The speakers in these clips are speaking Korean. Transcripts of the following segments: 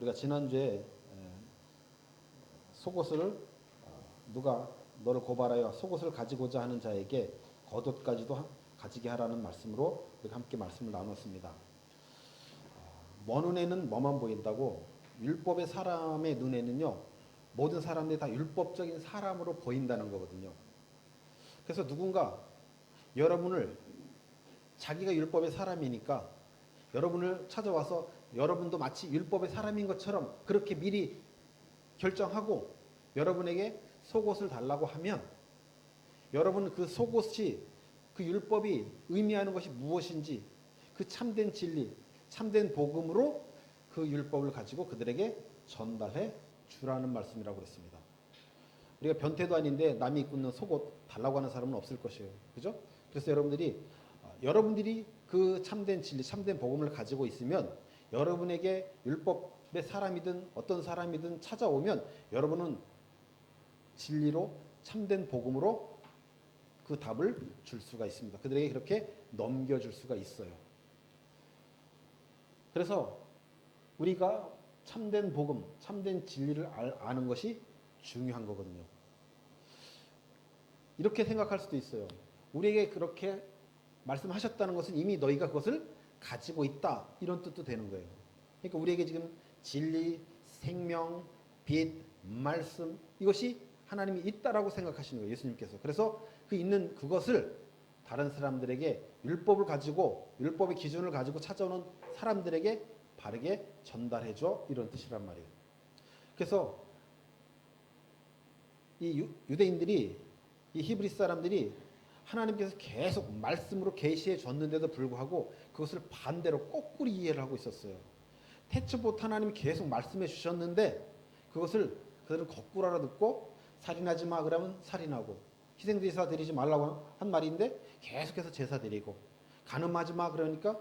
우리가 지난주에 속옷을 누가 너를 고발하여 속옷을 가지고자 하는 자에게 겉옷까지도 가지게 하라는 말씀으로 우리가 함께 말씀을 나눴습니다. 먼 눈에는 뭐만 보인다고 율법의 사람의 눈에는요 모든 사람들이 다 율법적인 사람으로 보인다는 거거든요. 그래서 누군가 여러분을 자기가 율법의 사람이니까 여러분을 찾아와서 여러분도 마치 율법의 사람인 것처럼 그렇게 미리 결정하고 여러분에게 속옷을 달라고 하면 여러분은 그 속옷이 그 율법이 의미하는 것이 무엇인지 그 참된 진리, 참된 복음으로 그 율법을 가지고 그들에게 전달해 주라는 말씀이라고 그랬습니다. 우리가 변태도 아닌데 남이 입고 있는 속옷 달라고 하는 사람은 없을 것이에요. 그죠? 그래서 여러분들이 그 참된 진리, 참된 복음을 가지고 있으면 여러분에게 율법의 사람이든 어떤 사람이든 찾아오면 여러분은 진리로 참된 복음으로 그 답을 줄 수가 있습니다. 그들에게 그렇게 넘겨줄 수가 있어요. 그래서 우리가 참된 복음, 참된 진리를 아는 것이 중요한 거거든요. 이렇게 생각할 수도 있어요. 우리에게 그렇게 말씀하셨다는 것은 이미 너희가 그것을 가지고 있다. 이런 뜻도 되는 거예요. 그러니까 우리에게 지금 진리, 생명, 빛, 말씀 이것이 하나님이 있다라고 생각하시는 거예요. 예수님께서. 그래서 그 있는 그것을 다른 사람들에게 율법을 가지고 율법의 기준을 가지고 찾아오는 사람들에게 바르게 전달해 줘. 이런 뜻이란 말이에요. 그래서 이 유대인들이 이 히브리 사람들이 하나님께서 계속 말씀으로 계시해 줬는데도 불구하고 그것을 반대로 거꾸로 이해를 하고 있었어요. 태초부터 하나님이 계속 말씀해 주셨는데 그것을 그들은 거꾸로 알아듣고 살인하지 마 그러면 살인하고 희생제사 드리지 말라고 한 말인데 계속해서 제사 드리고 간음하지 마 그러니까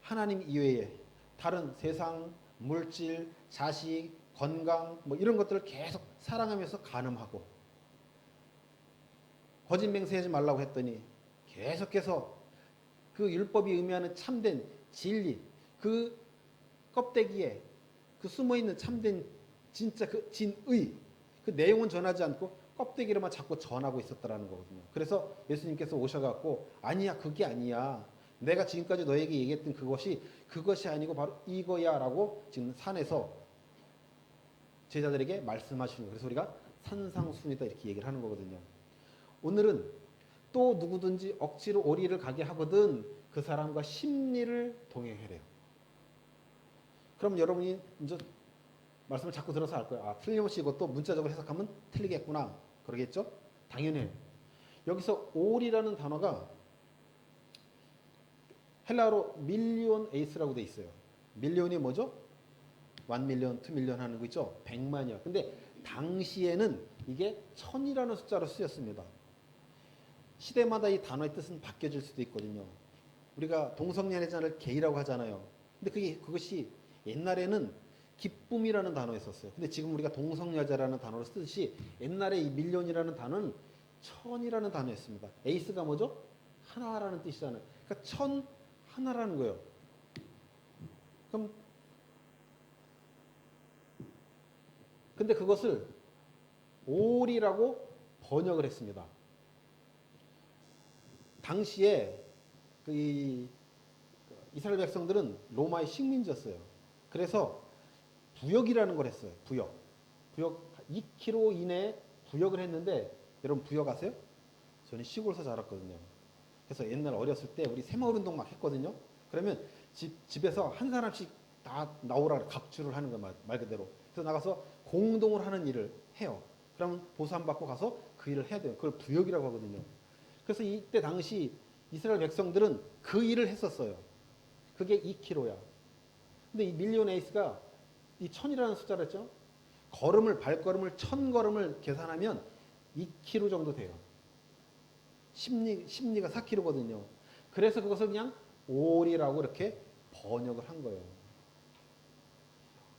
하나님 이외에 다른 세상, 물질, 자식, 건강 뭐 이런 것들을 계속 사랑하면서 간음하고 거짓 맹세하지 말라고 했더니 계속해서 그 율법이 의미하는 참된 진리 그 껍데기에 그 숨어있는 참된 진짜 그 진의 그 내용은 전하지 않고 껍데기로만 자꾸 전하고 있었다라는 거거든요. 그래서 예수님께서 오셔갖고 아니야 그게 아니야 내가 지금까지 너에게 얘기했던 그것이 아니고 바로 이거야 라고 지금 산에서 제자들에게 말씀하시는 거예요. 그래서 우리가 산상순이다 이렇게 얘기를 하는 거거든요. 오늘은 또 누구든지 억지로 오리를 가게 하거든 그 사람과 심리를 동행하래요. 그럼 여러분이 이제 말씀을 자꾸 들어서 알 거예요. 아, 틀림없이 이것도 문자적으로 해석하면 틀리겠구나. 그러겠죠? 당연해요. 여기서 올이라는 단어가 헬라어로 밀리온 에이스라고 돼 있어요. 밀리온이 뭐죠? 1밀리언, 2밀리언 하는 거 있죠? 100만이요. 근데 당시에는 이게 1000이라는 숫자로 쓰였습니다. 시대마다 이 단어의 뜻은 바뀌어질 수도 있거든요. 우리가 동성연애자를 게이라고 하잖아요. 근데 그것이 옛날에는 기쁨이라는 단어였었어요. 근데 지금 우리가 동성여자라는 단어로 쓰듯이 옛날에 이 밀리온이라는 단어는 1000이라는 단어였습니다. 에이스가 뭐죠? 하나라는 뜻이잖아요. 그러니까 1000 하나라는 거예요. 그럼 근데 그것을 올이라고 번역을 했습니다. 당시에 이스라엘 백성들은 로마의 식민지였어요. 그래서 부역이라는 걸 했어요. 부역 2km 이내에 부역을 했는데 여러분 부역 아세요? 저는 시골에서 자랐거든요. 그래서 옛날 어렸을 때 우리 새마을 운동 막 했거든요. 그러면 집에서 한 사람씩 다 나오라 각주를 하는 거예요. 말 그대로. 그래서 나가서 공동을 하는 일을 해요. 그러면 보상받고 가서 그 일을 해야 돼요. 그걸 부역이라고 하거든요. 그래서 이때 당시 이스라엘 백성들은 그 일을 했었어요. 그게 2km야. 근데 이 밀리온 에이스가 이 1000이라는 숫자를 했죠. 발걸음을 1000걸음을 계산하면 2km 정도 돼요. 심리가 4km거든요. 그래서 그것을 그냥 올이라고 이렇게 번역을 한 거예요.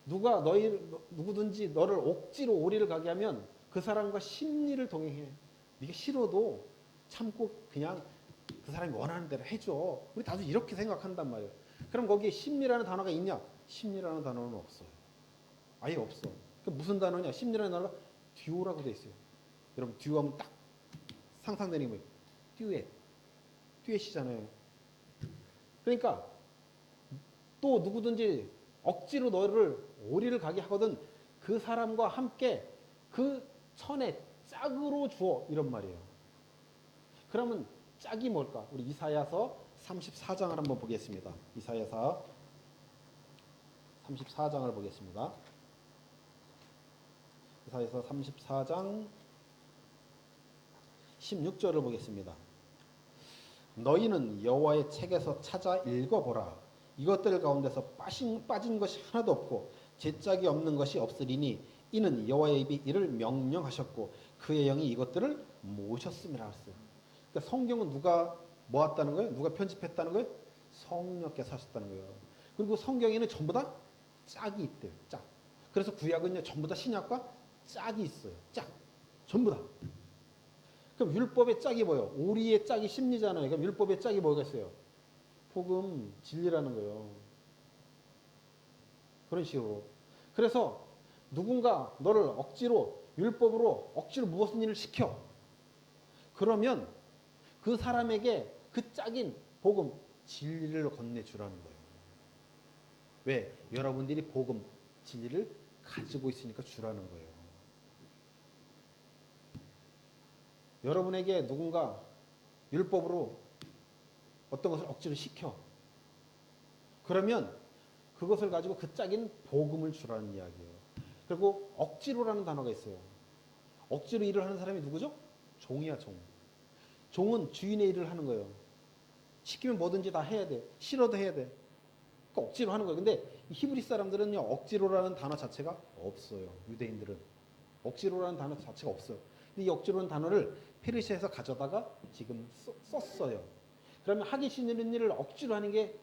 누구든지 너를 억지로 오리를 가게 하면 그 사람과 심리를 동행해. 네가 싫어도 참고 그냥 그 사람이 원하는 대로 해줘. 우리 다들 이렇게 생각한단 말이에요. 그럼 거기에 심리라는 단어가 있냐? 심리라는 단어는 없어요. 아예 없어. 그 무슨 단어냐? 심리라는 단어가 듀오라고 돼 있어요. 여러분 듀오하면 딱 상상되는 게 뭐예요? 듀엣. 듀엣이잖아요. 그러니까 또 누구든지 억지로 너를 오리를 가게 하거든 그 사람과 함께 그 천에 짝으로 주어 이런 말이에요. 그러면 짝이 뭘까? 우리 이사야서 34장을 한번 보겠습니다. 이사야서 34장을 보겠습니다. 이사야서 34장 16절을 보겠습니다. 너희는 여호와의 책에서 찾아 읽어보라. 이것들 가운데서 빠진 것이 하나도 없고 제짝이 없는 것이 없으리니 이는 여호와의 입이 이를 명령하셨고 그의 영이 이것들을 모셨음이라 했어요. 그러니까 성경은 누가 모았다는 거예요? 누가 편집했다는 거예요? 성령께서 하셨다는 거예요. 그리고 성경에는 전부 다 짝이 있대요. 짝. 그래서 구약은요 전부 다 신약과 짝이 있어요. 짝. 전부 다. 그럼 율법의 짝이 뭐예요? 오리의 짝이 심리잖아요. 그럼 율법의 짝이 뭐겠어요? 복음, 진리라는 거예요. 그런 식으로. 그래서 누군가 너를 억지로 율법으로 억지로 무슨 일을 시켜. 그러면 그 사람에게 그 짝인 복음, 진리를 건네주라는 거예요. 왜? 여러분들이 복음, 진리를 가지고 있으니까 주라는 거예요. 여러분에게 누군가 율법으로 어떤 것을 억지로 시켜. 그러면 그것을 가지고 그 짝인 복음을 주라는 이야기예요. 그리고 억지로라는 단어가 있어요. 억지로 일을 하는 사람이 누구죠? 종이야, 종. 종은 주인의 일을 하는 거예요. 시키면 뭐든지 다 해야 돼. 싫어도 해야 돼. 그러니까 억지로 하는 거예요. 근데 히브리 사람들은요, 억지로라는 단어 자체가 없어요. 유대인들은. 억지로라는 단어 자체가 없어요. 근데 이 억지로라는 단어를 페르시아에서 가져다가 지금 썼어요. 그러면 하기 싫은 일을 억지로 하는 게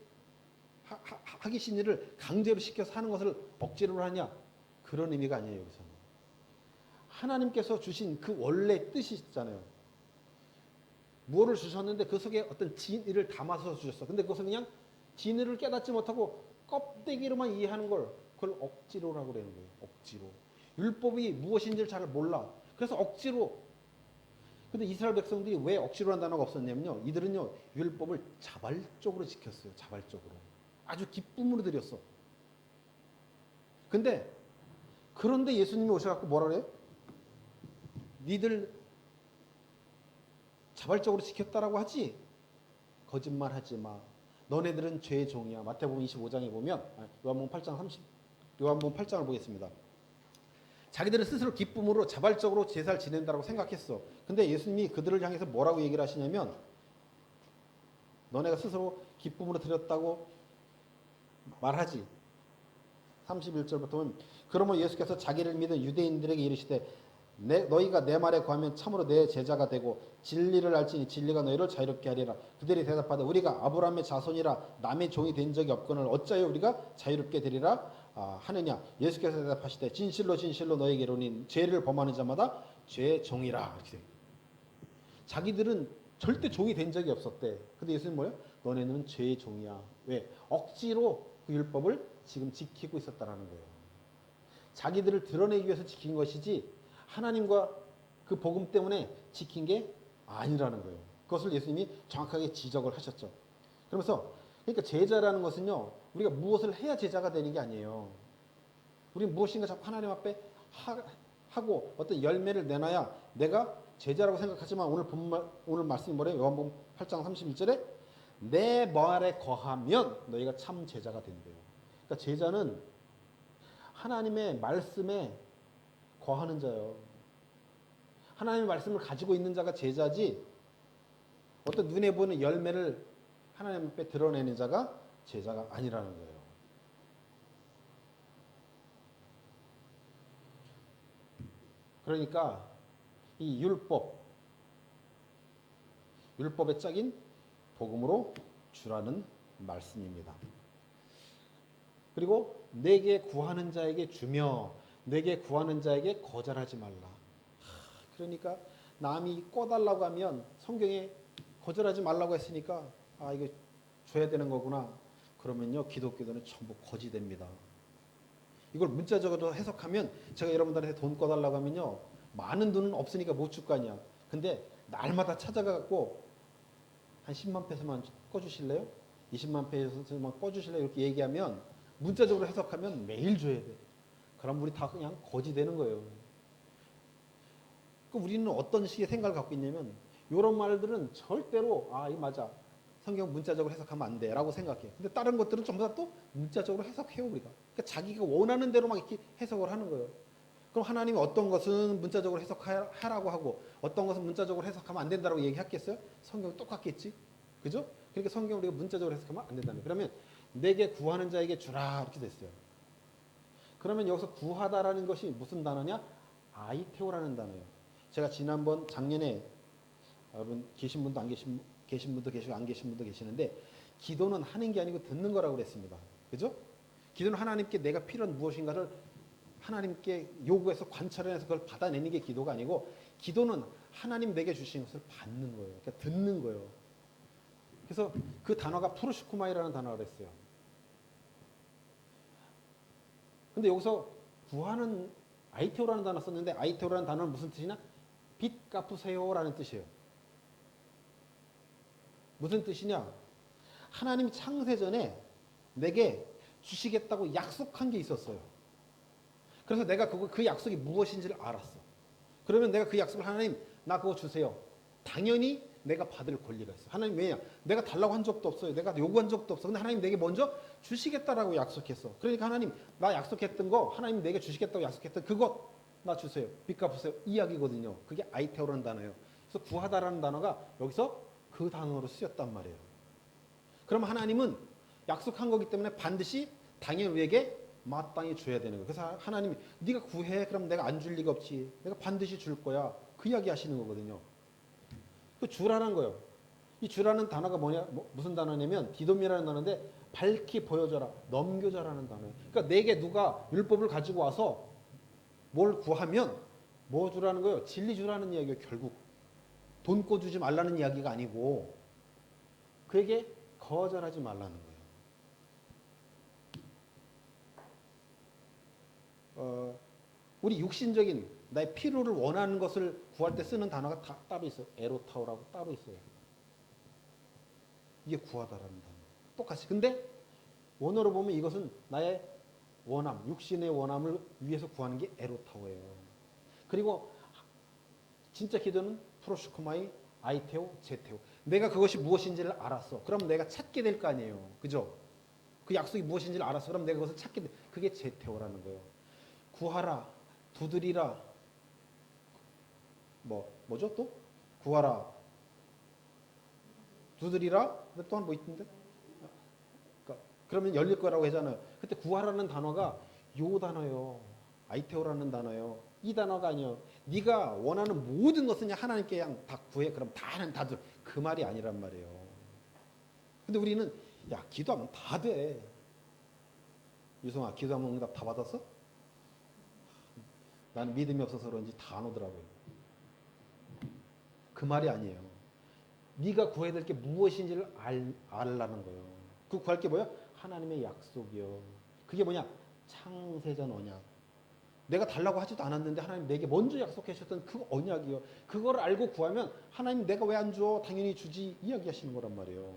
하기 싫은 일을 강제로 시켜서 하는 것을 억지로 하냐? 그런 의미가 아니에요. 여기서는. 하나님께서 주신 그 원래 뜻이 있잖아요. 무엇을 주셨는데 그 속에 어떤 진리를 담아서 주셨어. 근데 그것은 그냥 진리를 깨닫지 못하고 껍데기로만 이해하는 걸 그걸 억지로라고 그러는 거예요. 억지로. 율법이 무엇인지를 잘 몰라. 그래서 억지로. 근데 이스라엘 백성들이 왜 억지로라는 단어가 없었냐면요. 이들은요. 율법을 자발적으로 지켰어요. 자발적으로. 아주 기쁨으로 드렸어. 그런데 예수님이 오셔갖고 뭐라 그래요? 니들 자발적으로 지켰다라고 하지? 거짓말하지 마. 너네들은 죄의 종이야. 마태복음 25장에 보면 요한복음 8장 30 요한복음 8장을 보겠습니다. 자기들은 스스로 기쁨으로 자발적으로 제사를 지낸다고 생각했어. 근데 예수님이 그들을 향해서 뭐라고 얘기를 하시냐면 너네가 스스로 기쁨으로 드렸다고 말하지. 31절부터 보면 그러므로 예수께서 자기를 믿은 유대인들에게 이르시되 너희가 내 말에 구하면 참으로 내 제자가 되고 진리를 알지니 진리가 너희를 자유롭게 하리라. 그들이 대답하되 우리가 아브라함의 자손이라 남의 종이 된 적이 없거늘 어찌하여 우리가 자유롭게 되리라 하느냐. 예수께서 대답하시되 진실로 진실로 너희에게 이르노니 죄를 범하는 자마다 죄의 종이라. 이렇게. 자기들은 절대 종이 된 적이 없었대. 근데 예수님 뭐예요? 너네는 죄의 종이야. 왜? 억지로 그 율법을 지금 지키고 있었다라는 거예요. 자기들을 드러내기 위해서 지킨 것이지 하나님과 그 복음 때문에 지킨 게 아니라는 거예요. 그것을 예수님이 정확하게 지적을 하셨죠. 그러면서 그러니까 제자라는 것은요. 우리가 무엇을 해야 제자가 되는 게 아니에요. 우리는 무엇인가 자꾸 하나님 앞에 하고 어떤 열매를 내놔야 내가 제자라고 생각하지만 오늘 말씀이 뭐래요? 요한복음 8장 31절에 내 말에 거하면 너희가 참 제자가 된대요. 그러니까 제자는 하나님의 말씀에 거하는 자예요. 하나님의 말씀을 가지고 있는 자가 제자지 어떤 눈에 보이는 열매를 하나님 앞에 드러내는 자가 제자가 아니라는 거예요. 그러니까 이 율법의 짝인 복음으로 주라는 말씀입니다. 그리고 내게 구하는 자에게 주며 내게 구하는 자에게 거절하지 말라. 그러니까 남이 꿔달라고 하면 성경에 거절하지 말라고 했으니까 이거 줘야 되는 거구나. 그러면요 기독교도는 전부 거지 됩니다. 이걸 문자적으로 해석하면 제가 여러분들한테 돈 꺼달라고 하면요. 많은 돈은 없으니까 못 줄 거 아니야. 근데 날마다 찾아가고 한 10만 페소만 꺼주실래요? 20만 페소만 꺼주실래요? 이렇게 얘기하면 문자적으로 해석하면 매일 줘야 돼. 그럼 우리 다 그냥 거지 되는 거예요. 그 우리는 어떤 식의 생각을 갖고 있냐면 이런 말들은 절대로 이 맞아. 성경 문자적으로 해석하면 안 돼. 라고 생각해. 근데 다른 것들은 전부 다 또 문자적으로 해석해요, 우리가. 그러니까 자기가 원하는 대로 막 이렇게 해석을 하는 거예요. 그럼 하나님이 어떤 것은 문자적으로 해석하라고 하고 어떤 것은 문자적으로 해석하면 안 된다고 얘기했겠어요? 성경은 똑같겠지? 그죠? 그러니까 성경 우리가 문자적으로 해석하면 안 된다는 거예요. 그러면 내게 구하는 자에게 주라 이렇게 됐어요. 그러면 여기서 구하다라는 것이 무슨 단어냐? 아이테오라는 단어예요. 제가 지난번 작년에 여러분 계신 분도 안 계신 분도 계시고 안 계신 분도 계시는데 기도는 하는 게 아니고 듣는 거라고 그랬습니다. 그죠? 기도는 하나님께 내가 필요한 무엇인가를 하나님께 요구해서 관찰해서 그걸 받아내는 게 기도가 아니고 기도는 하나님 내게 주신 것을 받는 거예요. 그러니까 듣는 거예요. 그래서 그 단어가 프로시코마이라는 단어가 그랬어요. 근데 여기서 구하는 아이테오라는 단어 썼는데 아이테오라는 단어는 무슨 뜻이냐? 빚 갚으세요라는 뜻이에요. 무슨 뜻이냐? 하나님이 창세전에 내게 주시겠다고 약속한 게 있었어요. 그래서 내가 그 약속이 무엇인지를 알았어. 그러면 내가 그 약속을 하나님 나 그거 주세요. 당연히 내가 받을 권리가 있어. 하나님 왜냐? 내가 달라고 한 적도 없어요. 내가 요구한 적도 없어. 근데 하나님 내게 먼저 주시겠다라고 약속했어. 그러니까 하나님 나 약속했던 거 하나님 내게 주시겠다고 약속했던 그것 나 주세요. 빚 갚으세요. 이야기거든요. 그게 아이테오라는 단어예요. 그래서 구하다라는 단어가 여기서 그 단어로 쓰였단 말이에요. 그럼 하나님은 약속한 거기 때문에 반드시 당연히 우리에게 마땅히 줘야 되는 거예요. 그래서 하나님이 네가 구해 그럼 내가 안 줄 리가 없지. 내가 반드시 줄 거야. 그 이야기 하시는 거거든요. 그 주라는 거예요. 이 주라는 단어가 뭐냐? 무슨 단어냐면 디돔이라는 단어인데 밝히 보여줘라, 넘겨줘라는 단어예요. 그러니까 내게 누가 율법을 가지고 와서 뭘 구하면 뭐 주라는 거예요? 진리 주라는 이야기예요. 결국 돈 꿔주지 말라는 이야기가 아니고 그에게 거절하지 말라는 거예요. 우리 육신적인 나의 필요를 원하는 것을 구할 때 쓰는 단어가 다 따로 있어요. 에로타오라고 따로 있어요. 이게 구하다라는 단어. 똑같이. 근데 원어로 보면 이것은 나의 원함, 육신의 원함을 위해서 구하는 게 에로타오예요. 그리고 진짜 기도는 프로슈코마이, 아이테오, 제테오. 내가 그것이 무엇인지를 알았어. 그럼 내가 찾게 될 거 아니에요. 그죠? 그 약속이 무엇인지를 알았어. 그럼 내가 그것을 찾게 돼. 그게 제테오라는 거예요. 구하라, 두드리라, 뭐죠 또? 구하라, 두드리라, 근데 또한 뭐 있던데? 그러면 열릴 거라고 하잖아요. 그때 구하라는 단어가 요 단어예요. 아이테오라는 단어예요. 이 단어가 아니에요. 네가 원하는 모든 것은 하나님께 그냥 다 구해. 그럼 다는 다 들. 그 말이 아니란 말이에요. 근데 우리는 야 기도하면 다 돼. 유성아 기도하면 응답 다 받았어? 나는 믿음이 없어서 그런지 다 안 오더라고요. 그 말이 아니에요. 네가 구해야 될 게 무엇인지를 알라는 거예요. 그 구할 게 뭐야? 하나님의 약속이요. 그게 뭐냐? 창세전 언약. 내가 달라고 하지도 않았는데 하나님 내게 먼저 약속해 주셨던 그 언약이요. 그걸 알고 구하면 하나님 내가 왜 안 줘? 당연히 주지 이야기하시는 거란 말이에요.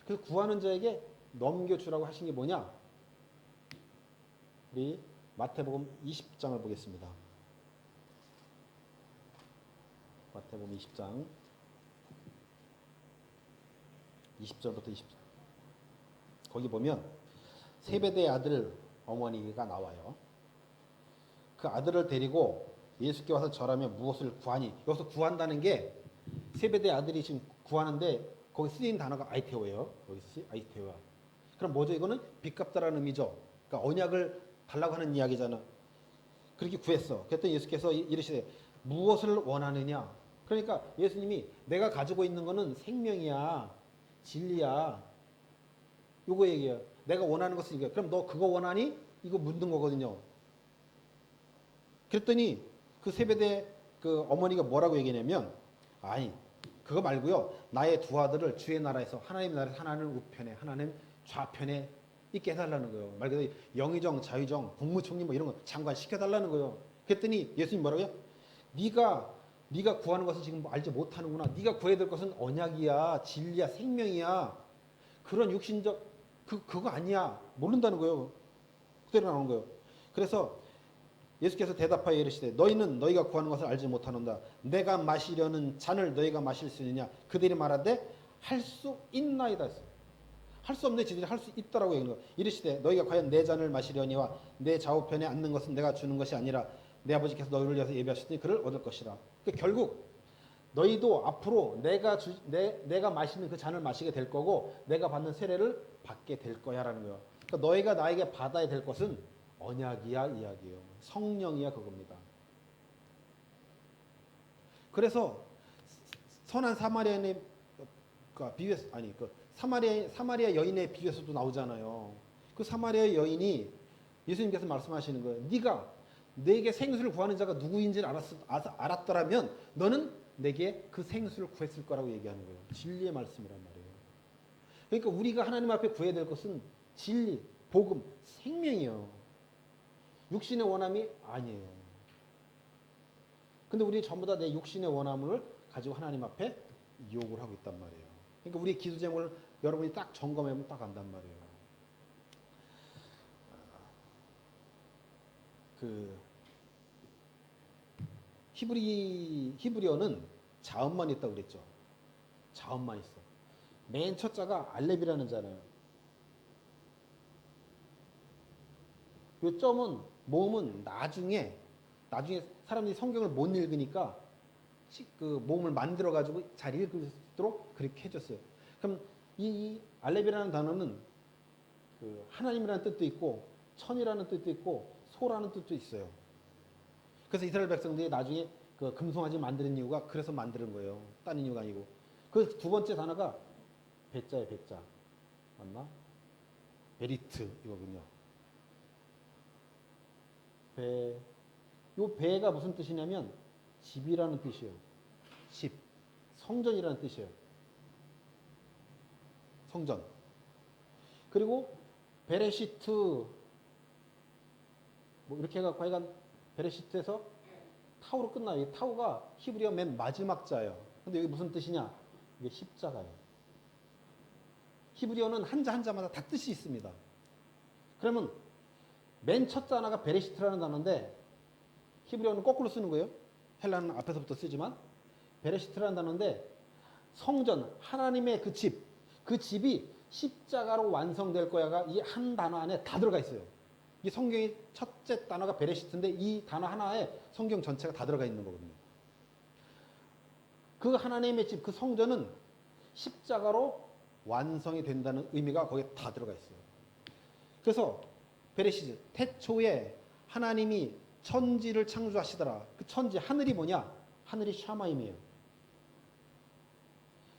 그래서 구하는 자에게 넘겨주라고 하신 게 뭐냐? 우리 마태복음 20장을 보겠습니다. 마태복음 20장 20절부터 20절. 거기 보면 세베대의 아들 어머니가 나와요. 그 아들을 데리고 예수께 와서 절하며 무엇을 구하니? 여기서 구한다는 게 세베대의 아들이 지금 구하는데 거기 쓰인 단어가 아이테오예요. 여기 아이테오야. 그럼 뭐죠? 이거는 빚 갚다라는 의미죠. 그러니까 언약을 달라고 하는 이야기잖아. 그렇게 구했어. 그랬더니 예수께서 이르시되 무엇을 원하느냐? 그러니까 예수님이 내가 가지고 있는 거는 생명이야. 진리야. 요거 얘기해요. 내가 원하는 것은 이거. 그럼 너 그거 원하니? 이거 묻는 거거든요. 그랬더니 그 세베대 그 어머니가 뭐라고 얘기냐면 아니 그거 말고요. 나의 두 아들을 주의 나라에서 하나님 나라에서 하나는 우편에 하나는 좌편에 있게 해달라는 거예요. 말 그대로 영의정, 자유정, 국무총리 뭐 이런 거 장관 시켜달라는 거예요. 그랬더니 예수님 뭐라고요? 네가 구하는 것은 지금 알지 못하는구나. 네가 구해야 될 것은 언약이야, 진리야, 생명이야. 그런 육신적 그거 아니야. 모른다는 거예요. 그대로 나오는 거예요. 그래서 예수께서 대답하여 이르시되 너희는 너희가 구하는 것을 알지 못하는다. 내가 마시려는 잔을 너희가 마실 수 있느냐? 그들이 말하되 할 수 있나이다. 할 수 없는 지들이 할 수 있다라고 얘기하는 거예요. 이르시되 너희가 과연 내 잔을 마시려니와 내 좌우편에 앉는 것은 내가 주는 것이 아니라 내 아버지께서 너희를 위해서 예비하셨으니 그를 얻을 것이라. 그러니까 결국 너희도 앞으로 내가 마시는 그 잔을 마시게 될 거고 내가 받는 세례를 받게 될 거야라는 거예요. 그러니까 너희가 나에게 받아야 될 것은 언약이야 이야기예요. 성령이야 그겁니다. 그래서 선한 사마리아인의 비유에서 아니 그 사마리아 여인의 비유에서도 나오잖아요. 그 사마리아 여인이 예수님께서 말씀하시는 거예요. 네가 내게 생수를 구하는 자가 누구인지를 알았더라면 너는 내게 그 생수를 구했을 거라고 얘기하는 거예요. 진리의 말씀이란 말이에요. 그러니까 우리가 하나님 앞에 구해야 될 것은 진리, 복음, 생명이에요. 육신의 원함이 아니에요. 근데 우리 전부 다 내 육신의 원함을 가지고 하나님 앞에 요구를 하고 있단 말이에요. 그러니까 우리 기도 제목을 여러분이 딱 점검하면 딱 안단 말이에요. 그 히브리어는 자음만 있다고 그랬죠. 자음만 있어. 맨 첫 자가 알렙이라는 자잖아요. 요 점은 모음은 나중에 사람들이 성경을 못 읽으니까 그 모음을 만들어 가지고 잘 읽을 수 있도록 그렇게 해줬어요. 그럼 이 알렙이라는 단어는 그 하나님이라는 뜻도 있고 천이라는 뜻도 있고 소라는 뜻도 있어요. 그래서 이스라엘 백성들이 나중에 그 금송아지 만드는 이유가 그래서 만드는 거예요. 다른 이유가 아니고. 그 두 번째 단어가 배자예요, 배자. 맞나? 베리트 이거군요. 요 배가 무슨 뜻이냐면 집이라는 뜻이에요. 집. 성전이라는 뜻이에요. 성전. 그리고 베레시트 뭐 이렇게 해갖고 하여간 베레시트에서 타우로 끝나요. 이 타우가 히브리어 맨 마지막 자예요. 근데 여기 무슨 뜻이냐? 이게 십자가예요. 히브리어는 한자 한자마다 다 뜻이 있습니다. 그러면 맨 첫 단어가 베레시트라는 단어인데 히브리어는 거꾸로 쓰는 거예요. 헬라는 앞에서부터 쓰지만 베레시트라는 단어인데 성전, 하나님의 그 집이 십자가로 완성될 거야가 이 한 단어 안에 다 들어가 있어요. 이 성경의 첫째 단어가 베레시트인데 이 단어 하나에 성경 전체가 다 들어가 있는 거거든요. 그 하나님의 집, 그 성전은 십자가로 완성이 된다는 의미가 거기에 다 들어가 있어요. 그래서 베레시트, 태초에 하나님이 천지를 창조하시더라. 그 천지, 하늘이 뭐냐? 하늘이 샤마임이에요.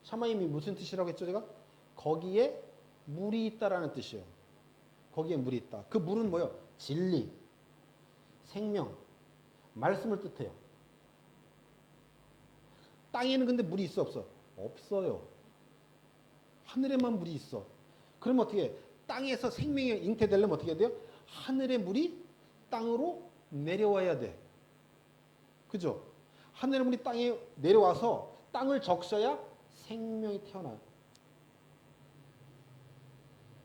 샤마임이 무슨 뜻이라고 했죠, 제가? 거기에 물이 있다라는 뜻이에요. 거기에 물이 있다. 그 물은 뭐예요? 진리, 생명, 말씀을 뜻해요. 땅에는 근데 물이 있어, 없어? 없어요. 하늘에만 물이 있어. 그럼 어떻게 해? 땅에서 생명이 잉태되려면 어떻게 해야 돼요? 하늘의 물이 땅으로 내려와야 돼. 그죠? 하늘의 물이 땅에 내려와서 땅을 적셔야 생명이 태어나요.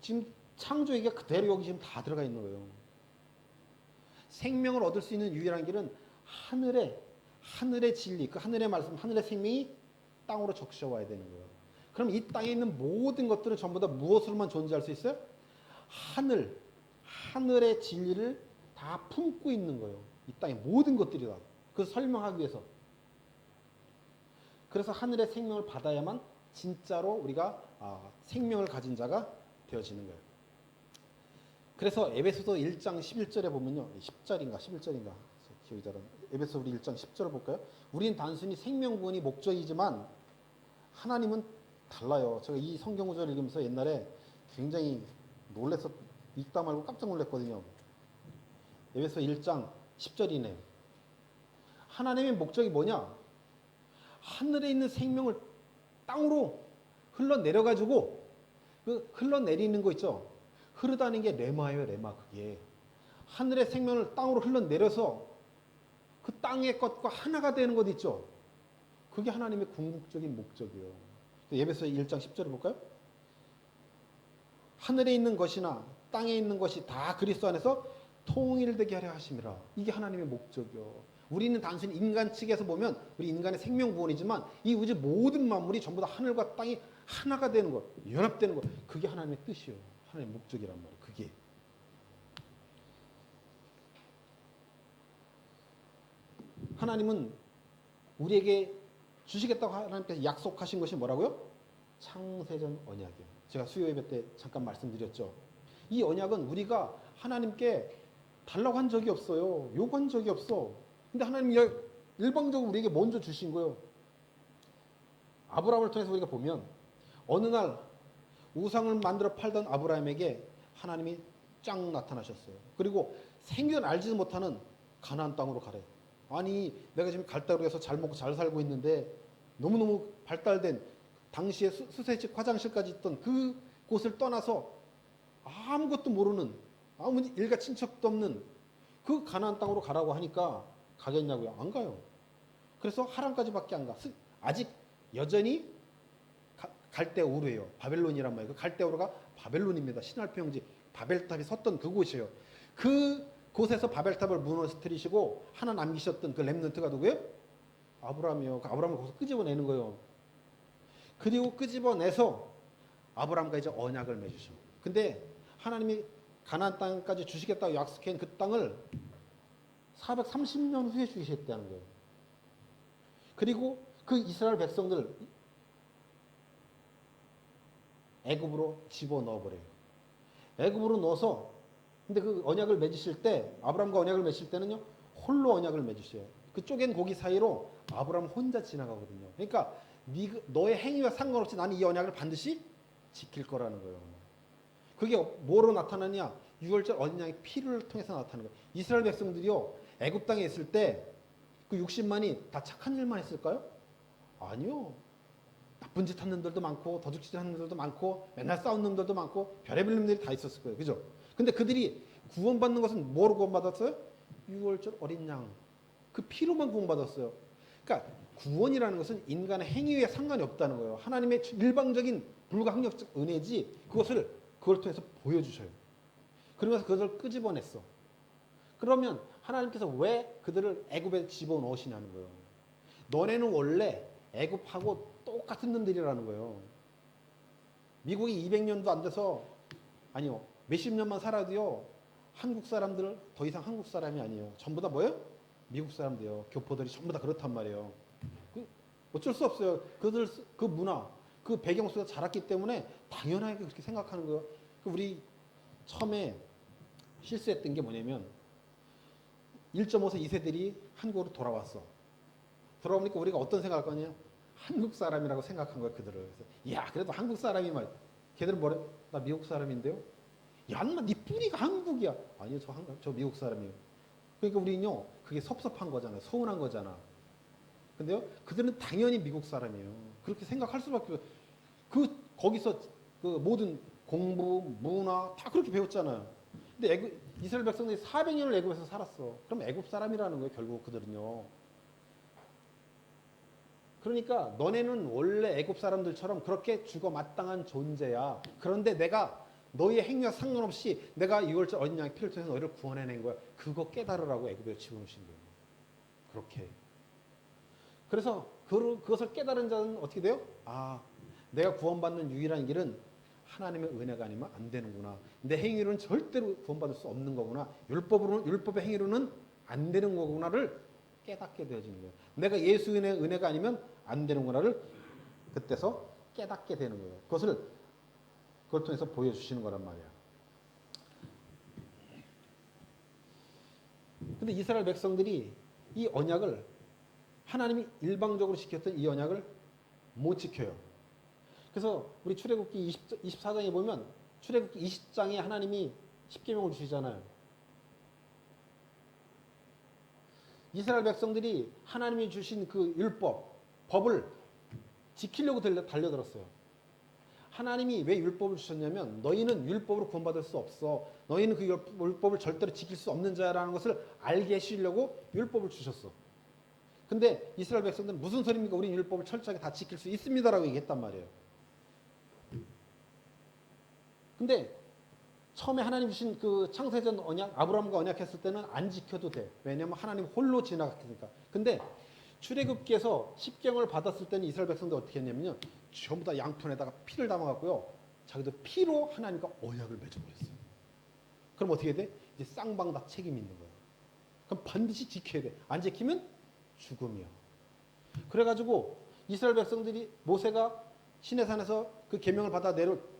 지금 창조 얘기가 그대로 여기 지금 다 들어가 있는 거예요. 생명을 얻을 수 있는 유일한 길은 하늘의 진리, 그 하늘의 말씀, 하늘의 생명이 땅으로 적셔와야 되는 거예요. 그럼 이 땅에 있는 모든 것들은 전부 다 무엇으로만 존재할 수 있어요? 하늘의 진리를 다 품고 있는 거예요. 이 땅의 모든 것들이 다. 그래서 설명하기 위해서. 그래서 하늘의 생명을 받아야만 진짜로 우리가 생명을 가진 자가 되어지는 거예요. 그래서 에베소서 1장 11절에 보면요. 10절인가 11절인가 기억이 잘 안 나요. 에베소 우리 1장 10절을 볼까요? 우리는 단순히 생명구원이 목적이지만 하나님은 달라요. 제가 이 성경 구절을 읽으면서 옛날에 굉장히 놀라서 읽다 말고 깜짝 놀랐거든요. 에베소 1장 10절이네요. 하나님의 목적이 뭐냐? 하늘에 있는 생명을 땅으로 흘러내려가지고 그 흘러내리는 거 있죠? 흐르다는 게 레마예요, 레마. 그게 하늘의 생명을 땅으로 흘러내려서 그 땅의 것과 하나가 되는 것 있죠. 그게 하나님의 궁극적인 목적이에요. 에베소 1장 10절을 볼까요? 하늘에 있는 것이나 땅에 있는 것이 다 그리스도 안에서 통일되게 하려 하심이라. 이게 하나님의 목적이요. 우리는 단순히 인간 측에서 보면 우리 인간의 생명 구원이지만 이 우주 모든 만물이 전부 다 하늘과 땅이 하나가 되는 것, 연합되는 것, 그게 하나님의 뜻이요. 하나님의 목적이란 말이에요. 그게. 하나님은 우리에게 주시겠다고 하나님께서 약속하신 것이 뭐라고요? 창세전 언약이에요. 제가 수요 예배 때 잠깐 말씀드렸죠. 이 언약은 우리가 하나님께 달라고 한 적이 없어요. 요구한 적이 없어. 근데 하나님이 일방적으로 우리에게 먼저 주신 거예요. 아브라함을 통해서 우리가 보면 어느 날 우상을 만들어 팔던 아브라함에게 하나님이 쫙 나타나셨어요. 그리고 생전 알지도 못하는 가나안 땅으로 가래. 아니 내가 지금 갈대로 해서 잘 먹고 잘 살고 있는데 너무너무 발달된 당시에 수세식 화장실까지 있던 그 곳을 떠나서 아무것도 모르는 아무 일가 친척도 없는 그 가나안 땅으로 가라고 하니까 가겠냐고요? 안 가요. 그래서 하란까지밖에 안 가. 아직 여전히 갈대우르예요. 바벨론이란 말이에요. 갈대우르가 바벨론입니다. 신할표 형제 바벨탑이 섰던 그곳이에요. 그 곳에서 바벨탑을 무너뜨리시고 하나 남기셨던 그 렘넌트가 누구예요? 아브라함이요. 그 아브라함을 거기서 끄집어내는 거예요. 그리고 끄집어내서 아브라함과 이제 언약을 맺으셔. 근데 하나님이 가나안 땅까지 주시겠다고 약속한 그 땅을 430년 후에 주시겠다는 거예요. 그리고 그 이스라엘 백성들 애굽으로 집어넣어 버려요. 애굽으로 넣어서 근데 그 언약을 맺으실 때 아브라함과 언약을 맺으실 때는요 홀로 언약을 맺으셔요. 그 쪼갠 고기 사이로 아브라함 혼자 지나가거든요. 그러니까 너의 행위와 상관없이 나는 이 언약을 반드시 지킬 거라는 거예요. 그게 뭐로 나타나냐? 6월절 언약의 피를 통해서 나타나는 거예요. 이스라엘 백성들이요 애굽 땅에 있을 때 그 60만이 다 착한 일만 했을까요? 아니요. 나쁜 짓 하는 놈들도 많고 도둑질 하는 놈들도 많고 맨날 싸우는 놈들도 많고 별의별 놈들이 다 있었을 거예요. 그죠? 근데 그들이 구원받는 것은 뭐로 구원받았어요? 6월절 어린 양. 그 피로만 구원받았어요. 그러니까 구원이라는 것은 인간의 행위에 상관이 없다는 거예요. 하나님의 일방적인 불가항력적 은혜지 그걸 통해서 보여주셔요. 그러면서 그것을 끄집어냈어. 그러면 하나님께서 왜 그들을 애굽에 집어넣으시냐는 거예요. 너네는 원래 애굽하고 똑같은 놈들이라는 거예요. 미국이 200년도 안 돼서 아니요 몇십 년만 살아도요 한국 사람들 더 이상 한국 사람이 아니에요. 전부 다 뭐예요? 미국 사람들이요. 교포들이 전부 다 그렇단 말이에요. 어쩔 수 없어요. 그들 그 문화, 그 배경 속에서 자랐기 때문에 당연하게 그렇게 생각하는 거예요. 우리 처음에 실수했던 게 뭐냐면 1.5세 2세들이 한국으로 돌아왔어. 돌아오니까 우리가 어떤 생각할 거냐? 한국 사람이라고 생각한 거야 그들을. 그래서 야 그래도 한국 사람이 말. 걔들은 뭐래? 나 미국 사람인데요. 야, 네 뿌리가 한국이야. 아니요, 저 미국 사람이에요. 그러니까 우리는요, 그게 섭섭한 거잖아요. 서운한 거잖아. 근데요, 그들은 당연히 미국 사람이에요. 그렇게 생각할 수밖에 없어요. 거기서 그 모든 공부, 문화 다 그렇게 배웠잖아요. 근데 이스라엘 백성들이 400년을 애굽에서 살았어. 그럼 애굽 사람이라는 거예요, 결국 그들은요. 그러니까 너네는 원래 애굽 사람들처럼 그렇게 죽어 마땅한 존재야. 그런데 내가 너희의 행위와 상관없이 내가 6월절 어린 양의 피를 통해서 너희를 구원해낸 거야. 그거 깨달으라고 애굽에 집어넣으신 거예요. 그렇게. 그래서 그것을 깨달은 자는 어떻게 돼요? 아, 내가 구원받는 유일한 길은 하나님의 은혜가 아니면 안 되는구나. 내 행위로는 절대로 구원받을 수 없는 거구나. 율법의 행위로는 안 되는 거구나를 깨닫게 되어지는 거예요. 내가 예수의 은혜가 아니면 안 되는구나를 그때서 깨닫게 되는 거예요. 그걸 통해서 보여주시는 거란 말이야. 근데 이스라엘 백성들이 이 언약을 하나님이 일방적으로 지켰던 이 언약을 못 지켜요. 그래서 우리 출애굽기 24장에 보면 출애굽기 20장에 하나님이 십계명을 주시잖아요. 이스라엘 백성들이 하나님이 주신 그 율법, 법을 지키려고 달려들었어요. 하나님이 왜 율법을 주셨냐면 너희는 율법으로 구원받을 수 없어. 너희는 그 율법을 절대로 지킬 수 없는 자라는 것을 알게 해주려고 율법을 주셨어. 근데 이스라엘 백성들은 무슨 소리입니까? 우리는 율법을 철저하게 다 지킬 수 있습니다라고 얘기했단 말이에요. 근데 처음에 하나님 주신 그 창세전 언약, 아브라함과 언약했을 때는 안 지켜도 돼. 왜냐면 하나님 홀로 지나갔으니까. 근데 출애굽기에서 십계명을 받았을 때는 이스라엘 백성들 어떻게 했냐면요. 전부 다 양푼에다가 피를 담아갖고요. 자기도 피로 하나님과 언약을 맺어버렸어요. 그럼 어떻게 돼? 이제 쌍방 다 책임이 있는 거예요. 그럼 반드시 지켜야 돼. 안 지키면 죽음이야. 그래가지고 이스라엘 백성들이 모세가 시내산에서 그 계명을 받아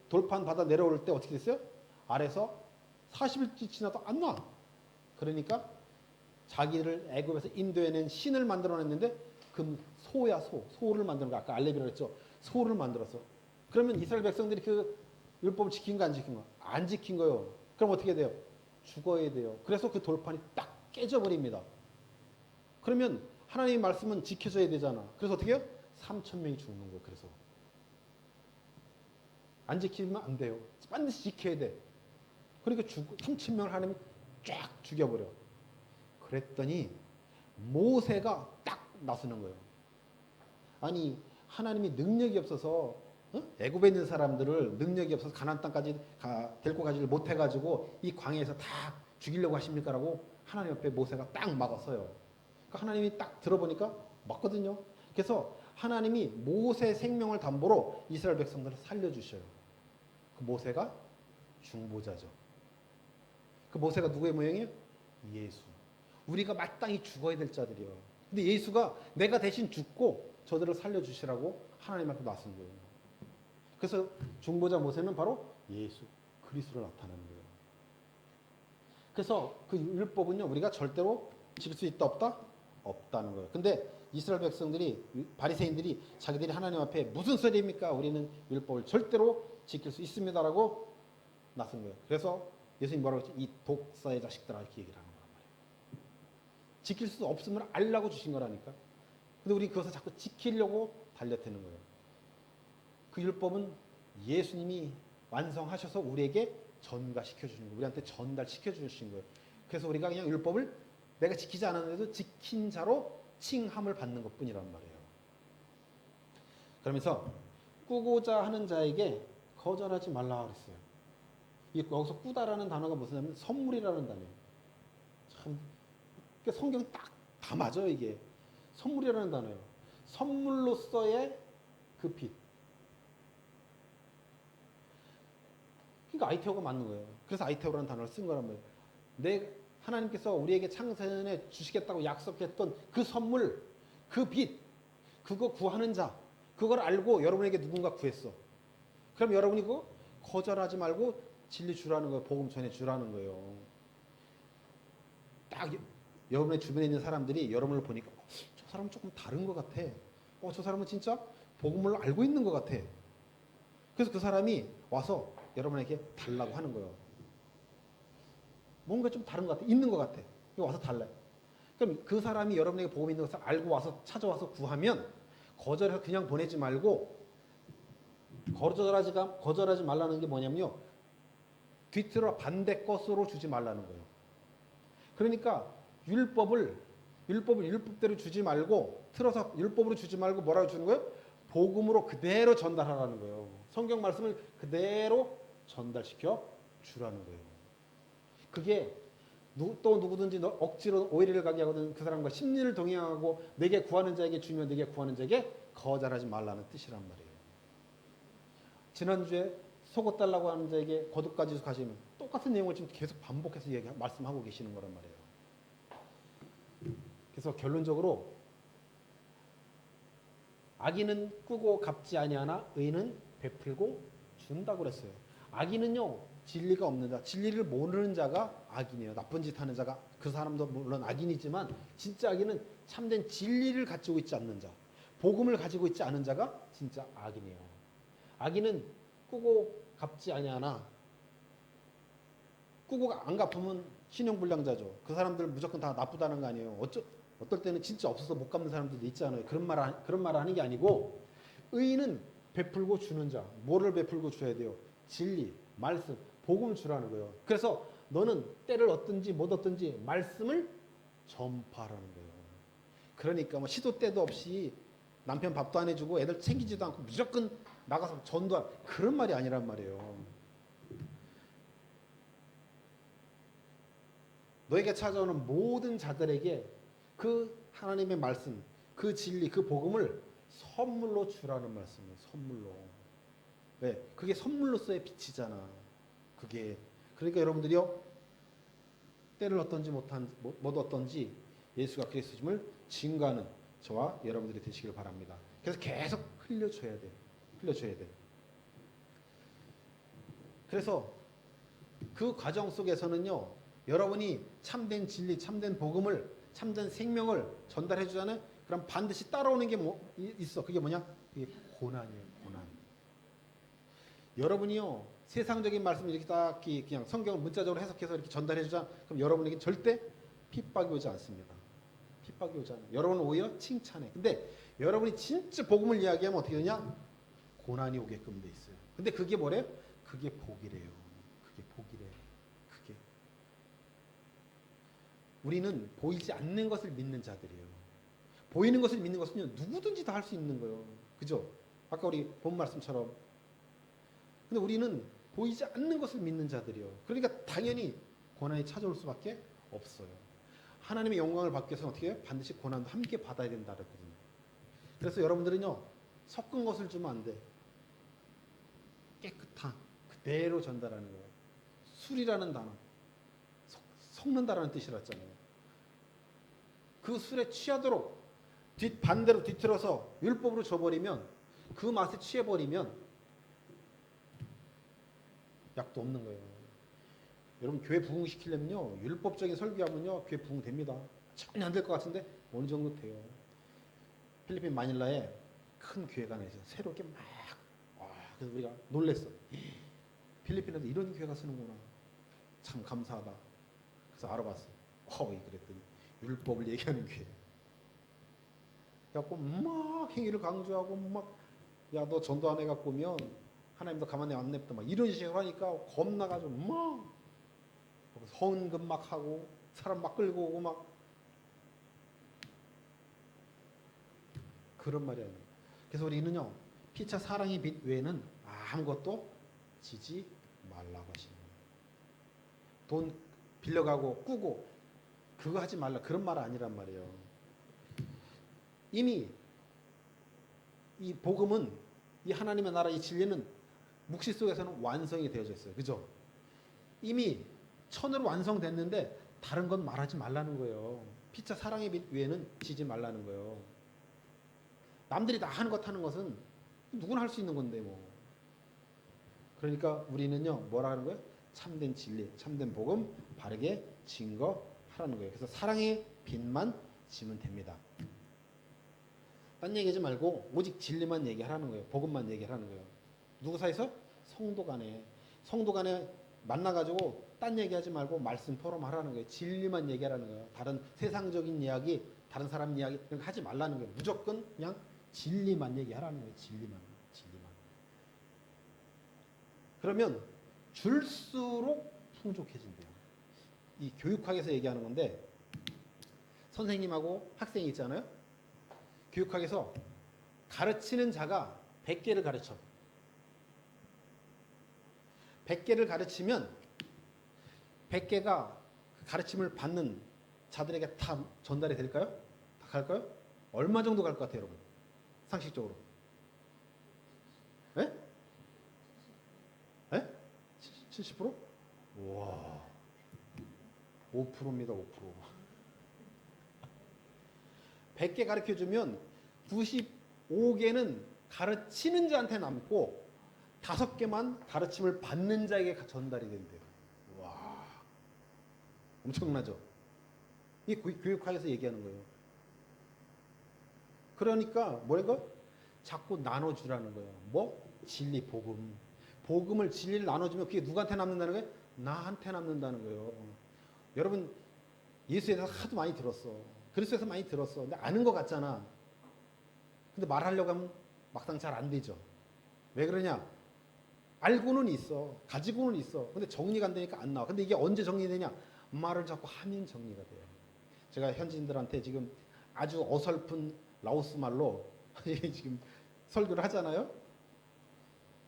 돌판 받아 내려올 때 어떻게 됐어요? 아래서 40일째 지나도 안 나. 그러니까 자기를 애굽에서 인도해낸 신을 만들어냈는데 그 소야 소를 만드는 거 아까 알레비라고 했죠. 소를 만들었어. 그러면 이스라엘 백성들이 그 율법을 지킨 거 안 지킨 거? 안 지킨 거요. 그럼 어떻게 돼요? 죽어야 돼요. 그래서 그 돌판이 딱 깨져버립니다. 그러면 하나님의 말씀은 지켜져야 되잖아. 그래서 어떻게 해요? 3,000명이 죽는 거예요. 그래서 안 지키면 안 돼요. 반드시 지켜야 돼. 그러니까 3,000명을 하나님이 쫙 죽여버려. 그랬더니 모세가 딱 나서는 거예요. 아니 하나님이 능력이 없어서 애굽에 있는 사람들을 능력이 없어서 가나안 땅까지 데리고 가지를 못해가지고 이 광야에서 다 죽이려고 하십니까라고 하나님 옆에 모세가 딱 막았어요. 그러니까 하나님이 딱 들어보니까 맞거든요. 그래서 하나님이 모세 생명을 담보로 이스라엘 백성들을 살려주셔요. 그 모세가 중보자죠. 그 모세가 누구의 모형이에요? 예수. 우리가 마땅히 죽어야 될 자들이요. 근데 예수가 내가 대신 죽고 저들을 살려주시라고 하나님 앞에 나선 거예요. 그래서 중보자 모세는 바로 예수 그리스도로 나타나는 거예요. 그래서 그 율법은요 우리가 절대로 지킬 수 있다 없다? 없다는 거예요. 근데 이스라엘 백성들이 바리새인들이 자기들이 하나님 앞에 무슨 소리입니까? 우리는 율법을 절대로 지킬 수 있습니다라고 나선 거예요. 그래서 예수님 뭐라고 했죠? 이 독사의 자식들아 이렇게 얘기를 하는 거란 말이에요. 지킬 수 없으면 알라고 주신 거라니까. 근데 우리 그것을 자꾸 지키려고 달려드는 거예요. 그 율법은 예수님이 완성하셔서 우리에게 전가시켜 주는 거예요. 우리한테 전달시켜 주신 거예요. 그래서 우리가 그냥 율법을 내가 지키지 않았는데도 지킨 자로 칭함을 받는 것뿐이란 말이에요. 그러면서 꾸고자 하는 자에게 거절하지 말라 그랬어요. 여기서 꾸다라는 단어가 무슨 선물이라는 단어예요. 참 성경 딱 다 맞아요. 이게 선물이라는 단어예요. 선물로서의 그 빛. 그러니까 아이테오가 맞는 거예요. 그래서 아이테오라는 단어를 쓴 거란 말이에요. 하나님께서 우리에게 창세전에 주시겠다고 약속했던 그 선물, 그 빛, 그거 구하는 자, 그걸 알고 여러분에게 누군가 구했어. 그럼 여러분이 그거 거절하지 말고 진리 주라는 거예요. 복음 전해 주라는 거예요. 딱 여러분의 주변에 있는 사람들이 여러분을 보니까 저 사람은 조금 다른 것 같아. 저 사람은 진짜 복음을 알고 있는 것 같아. 그래서 그 사람이 와서 여러분에게 달라고 하는 거예요. 뭔가 좀 다른 것 같아. 있는 것 같아. 와서 달래. 그럼 그 사람이 여러분에게 복음이 있는 것을 알고 와서 찾아와서 구하면 거절해서 그냥 보내지 말고 거절하지 말라는 게 뭐냐면요. 뒤틀어 반대 것으로 주지 말라는 거예요. 그러니까 율법을 율법대로 주지 말고 틀어서 율법으로 주지 말고 뭐라고 주는 거예요? 복음으로 그대로 전달하라는 거예요. 성경 말씀을 그대로 전달시켜 주라는 거예요. 그게 또 누구든지 억지로 오해를 가게 하거든 그 사람과 심리를 동행하고 내게 구하는 자에게 주면 내게 구하는 자에게 거절하지 말라는 뜻이란 말이에요. 지난주에 속옷 달라고 하는 자에게 거듭까지 가시면 똑같은 내용을 지금 계속 반복해서 말씀하고 계시는 거란 말이에요. 그래서 결론적으로 악인은 꾸고 갚지 아니하나 의인은 베풀고 준다고 그랬어요. 악인은요 진리가 없는 자, 진리를 모르는 자가 악인이에요. 나쁜 짓 하는 자가 그 사람도 물론 악인이지만 진짜 악인은 참된 진리를 가지고 있지 않는 자, 복음을 가지고 있지 않은 자가 진짜 악인이에요. 악인은 꾸고 갚지 아니하나 꾸고 안 갚으면 신용불량자죠. 그 사람들 무조건 다 나쁘다는 거 아니에요. 어떨 때는 진짜 없어서 못 갚는 사람들도 있잖아요. 그런 말을 하는 게 아니고 의인은 베풀고 주는 자. 뭐를 베풀고 줘야 돼요? 진리, 말씀, 복음을 주라는 거예요. 그래서 너는 때를 얻든지 못 얻든지 말씀을 전파하라는 거예요. 그러니까 뭐 시도 때도 없이 남편 밥도 안 해주고 애들 챙기지도 않고 무조건 나가서 전도할 그런 말이 아니란 말이에요. 너에게 찾아오는 모든 자들에게 그 하나님의 말씀, 그 진리, 그 복음을 선물로 주라는 말씀이에요. 선물로. 왜? 그게 선물로서의 빛이잖아. 그게. 그러니까 여러분들이요. 때를 어떤지 못 어떤지 예수가 그리스도임을 증거하는 저와 여러분들이 되시길 바랍니다. 그래서 계속 흘려줘야 돼. 흘려줘야 돼. 그래서 그 과정 속에서는요. 여러분이 참된 진리, 참된 복음을, 참된 생명을 전달해 주잖아요. 그럼 반드시 따라오는 게 있어. 그게 뭐냐? 그게 고난이에요. 고난. 여러분이요. 세상적인 말씀을 이렇게 딱 그냥 성경을 문자적으로 해석해서 이렇게 전달해 주자. 그럼 여러분에게 절대 핍박이 오지 않습니다. 핍박이 오지 않아요. 여러분은 오히려 칭찬해. 근데 여러분이 진짜 복음을 이야기하면 어떻게 되냐? 고난이 오게끔 돼 있어요. 근데 그게 뭐래요? 그게 복이래요. 그게 복이래. 그게. 우리는 보이지 않는 것을 믿는 자들이에요. 보이는 것을 믿는 것은요, 누구든지 다 할 수 있는 거예요. 그죠? 아까 우리 본 말씀처럼. 근데 우리는 보이지 않는 것을 믿는 자들이에요. 그러니까 당연히 고난이 찾아올 수밖에 없어요. 하나님의 영광을 받기 위해서는 어떻게 해요? 반드시 고난도 함께 받아야 된다 그랬거든요. 그래서 여러분들은요, 섞은 것을 주면 안 돼. 깨끗한 그대로 전달하는 거예요. 술이라는 단어. 섞는다라는 뜻이랬잖아요. 그 술에 취하도록 반대로 뒤틀어서 율법으로 줘버리면 그 맛에 취해버리면 약도 없는 거예요. 여러분 교회 부흥시키려면요. 율법적인 설교하면요. 교회 부흥됩니다. 전혀 안 될 것 같은데 어느 정도 돼요. 필리핀 마닐라에 큰 교회가 하나 있어요. 새롭게 막 그래서 우리가 놀랬어. 필리핀에도 이런 교회가 쓰는구나. 참 감사하다. 그래서 알아봤어. 그랬더니 율법을 얘기하는 교회. 그래갖고 막 행위를 강조하고 막 야 너 전도 안 해갖고 오면 하나님도 가만히 안 냅다 막 이런 식으로 하니까 겁나가지고 막 헌금 막 하고 사람 막 끌고 오고 막 그런 말이 아니에요. 그래서 우리는요 피차 사랑의 빛 외에는 아무것도 지지 말라고 하시는 거예요. 돈 빌려가고 꾸고 그거 하지 말라 그런 말 아니란 말이에요. 이미 이 복음은 이 하나님의 나라 이 진리는 묵시 속에서는 완성이 되어져 있어요. 그죠? 이미 천으로 완성됐는데 다른 건 말하지 말라는 거예요. 피차 사랑의 빛 외에는 지지 말라는 거예요. 남들이 다 하는 것 하는 것은 누구나 할 수 있는 건데 뭐. 그러니까 우리는요 뭐라 하는 거예요? 참된 진리, 참된 복음 바르게 증거하라는 거예요. 그래서 사랑의 빛만 지면 됩니다. 딴 얘기하지 말고 오직 진리만 얘기하라는 거예요. 복음만 얘기하라는 거예요. 누구 사이에서? 성도 간에 만나가지고 딴 얘기하지 말고 말씀 토론하라는 거예요. 진리만 얘기하라는 거예요. 다른 세상적인 이야기, 다른 사람 이야기 하지 말라는 거예요. 무조건 그냥 진리만 얘기하라는 거예요. 진리만. 그러면 줄수록 풍족해진대요. 이 교육학에서 얘기하는 건데 선생님하고 학생이 있잖아요. 교육학에서 가르치는 자가 100개를 가르쳐. 100개를 가르치면 100개가 가르침을 받는 자들에게 다 전달이 될까요? 다 갈까요? 얼마 정도 갈 것 같아요, 여러분? 상식적으로. 에? 에? 70%? 와. 5%입니다, 5%. 100개 가르쳐주면 95개는 가르치는 자한테 남고 5개만 가르침을 받는 자에게 전달이 된대요. 와, 엄청나죠? 이게 교육학에서 얘기하는 거예요. 그러니까 뭐라고? 자꾸 나눠주라는 거예요. 뭐? 진리, 복음. 복음을, 진리를 나눠주면 그게 누구한테 남는다는 거예요? 나한테 남는다는 거예요. 여러분 예수에 대해서 하도 많이 들었어. 그리스도에서 많이 들었어. 근데 아는 것 같잖아. 근데 말하려고 하면 막상 잘 안 되죠. 왜 그러냐? 알고는 있어. 가지고는 있어. 근데 정리가 안 되니까 안 나와. 근데 이게 언제 정리되냐? 말을 자꾸 하면 정리가 돼요. 제가 현지인들한테 지금 아주 어설픈 라오스 말로 지금 설교를 하잖아요.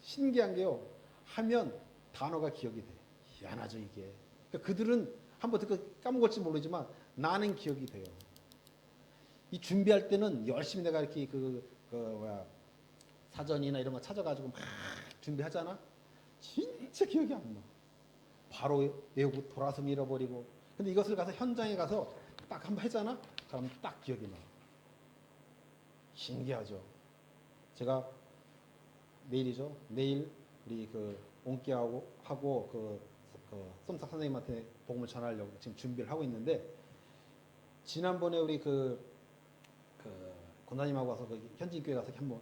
신기한 게요. 하면 단어가 기억이 돼. 희한하죠, 이게. 그러니까 그들은 한번 듣고 까먹을지 모르지만 나는 기억이 돼요. 이 준비할 때는 열심히 내가 이렇게 사전이나 이런 거 찾아가지고 막 준비하잖아. 진짜 기억이 안 나. 바로 외우고 돌아서 잃어버리고. 근데 이것을 가서 현장에 가서 딱 한번 하잖아. 그럼 딱 기억이 나. 신기하죠. 제가 내일이죠. 내일 우리 옹기하고 썸삭 선생님한테 복음을 전하려고 지금 준비를 하고 있는데, 지난번에 우리 권사님하고 와서 현지 교회 가서 한번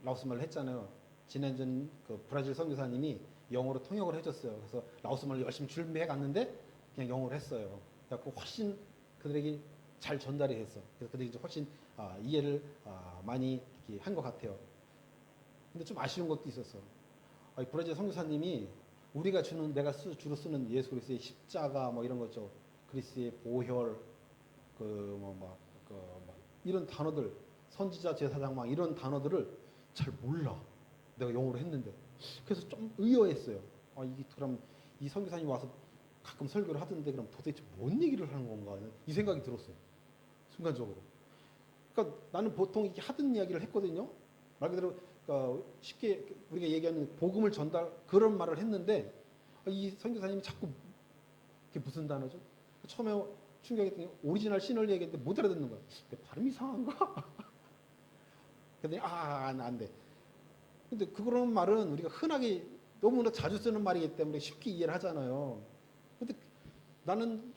라오스 말을 했잖아요. 지난전 브라질 선교사님이 영어로 통역을 해줬어요. 그래서 라오스 말을 열심히 준비해 갔는데 그냥 영어로 했어요. 그래서 훨씬 그들에게 잘 전달이 됐어. 그래서 그들이 이제 훨씬 이해를 많이 한 것 같아요. 근데 좀 아쉬운 것도 있었어. 브라질 선교사님이 우리가 내가 주로 쓰는 예수 그리스도의 십자가 뭐 이런 거죠. 그리스도의 보혈 이런 단어들, 선지자 제사장 막 이런 단어들을 잘 몰라. 내가 영어로 했는데. 그래서 좀 의아했어요. 이게 그럼 이 선교사님 와서 가끔 설교를 하던데 그럼 도대체 뭔 얘기를 하는 건가? 이 생각이 들었어요. 순간적으로. 그러니까 나는 보통 이렇게 하던 이야기를 했거든요. 말 그대로 쉽게 우리가 얘기하는 복음을 전달 그런 말을 했는데 이 선교사님이 자꾸 그게 무슨 단어죠? 처음에 충격했던 게 오리지널 시널 얘기했는데 못 알아듣는 거야. 발음이 이상한가? 그랬더니 안 돼. 근데 그런 말은 우리가 흔하게 너무나 자주 쓰는 말이기 때문에 쉽게 이해를 하잖아요. 근데 나는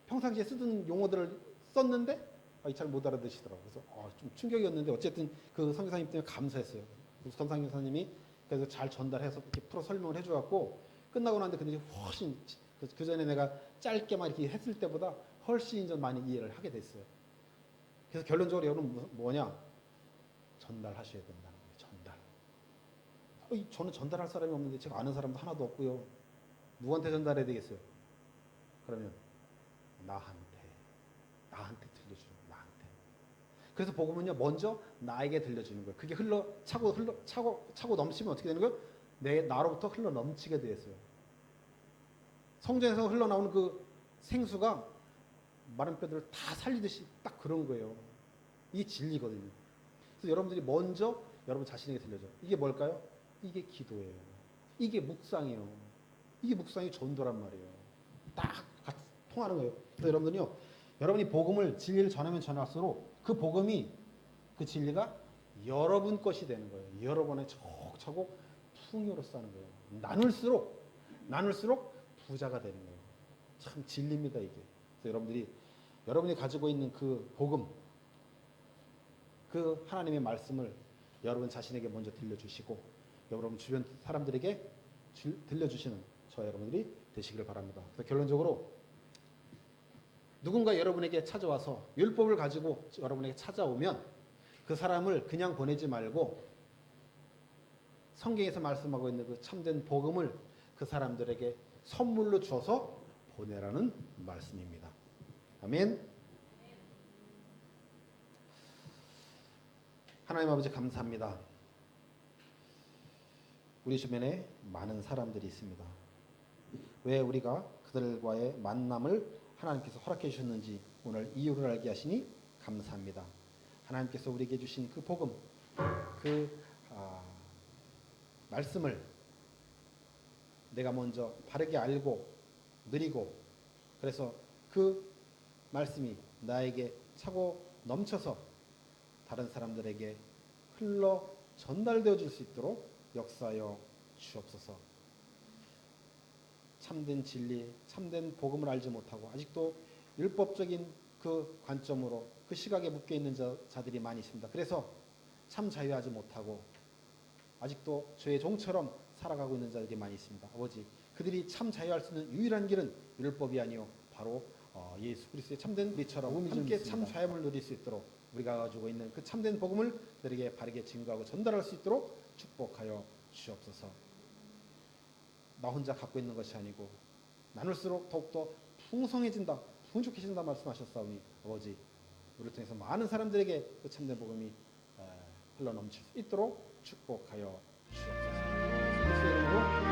평상시에 쓰던 용어들을 썼는데 잘 못 알아듣시더라고요. 그래서 좀 충격이었는데 어쨌든 그 선교사님 때문에 감사했어요. 선교사님이 그래서 잘 전달해서 이렇게 풀어 설명을 해줘갖고 끝나고 나는데 근데 훨씬 그 전에 내가 짧게만 이렇게 했을 때보다 훨씬 좀 많이 이해를 하게 됐어요. 그래서 결론적으로 여러분 뭐냐? 전달하셔야 된다는 거예요. 전달. 저는 전달할 사람이 없는데 제가 아는 사람도 하나도 없고요. 누구한테 전달해야 되겠어요? 그러면 나한테 들려주는 거예요. 나한테. 그래서 복음은요 먼저 나에게 들려주는 거예요. 그게 차고 넘치면 어떻게 되는 거예요? 나로부터 흘러 넘치게 되었어요. 성전에서 흘러나오는 그 생수가 마른 뼈들을 다 살리듯이 딱 그런 거예요. 이게 진리거든요. 그래서 여러분들이 먼저 여러분 자신에게 들려줘요. 이게 뭘까요? 이게 기도예요. 이게 묵상이에요. 이게 묵상이 전도란 말이에요. 딱 통하는 거예요. 그래서 여러분들이요, 여러분이 복음을 진리를 전하면 전할수록 그 복음이 그 진리가 여러분 것이 되는 거예요. 여러분의 차곡차곡 풍요로 쌓는 거예요. 나눌수록 부자가 되는 거예요. 참 진리입니다 이게. 그래서 여러분이 가지고 있는 그 복음, 그 하나님의 말씀을 여러분 자신에게 먼저 들려주시고 여러분 주변 사람들에게 들려주시는 저 여러분들이 되시기를 바랍니다. 그래서 결론적으로 누군가 여러분에게 찾아와서 율법을 가지고 여러분에게 찾아오면 그 사람을 그냥 보내지 말고 성경에서 말씀하고 있는 그 참된 복음을 그 사람들에게 선물로 줘서 보내라는 말씀입니다. 아멘. 하나님 아버지 감사합니다. 우리 주변에 많은 사람들이 있습니다. 왜 우리가 그들과의 만남을 하나님께서 허락해 주셨는지 오늘 이유를 알게 하시니 감사합니다. 하나님께서 우리에게 주신 그 복음, 말씀을 내가 먼저 바르게 알고 누리고 그래서 그 말씀이 나에게 차고 넘쳐서 다른 사람들에게 흘러 전달되어 줄 수 있도록 역사하여 주옵소서. 참된 진리, 참된 복음을 알지 못하고 아직도 율법적인 그 관점으로 그 시각에 묶여 있는 자들이 많이 있습니다. 그래서 참 자유하지 못하고 아직도 죄의 종처럼 살아가고 있는 자들이 많이 있습니다. 아버지, 그들이 참 자유할 수 있는 유일한 길은 율법이 아니요 바로 예수 그리스도의 참된 우리처럼 함께 참 자유를 누릴 수 있도록 우리가 가지고 있는 그 참된 복음을 그들에게 바르게 증거하고 전달할 수 있도록 축복하여 주옵소서. 나 혼자 갖고 있는 것이 아니고 나눌수록 더욱더 풍성해진다, 풍족해진다 말씀하셨사오니 아버지, 우리를 통해서 많은 사람들에게 그 참된 복음이 흘러넘칠 수 있도록 축복하여 주옵소서. 예수의 이름으로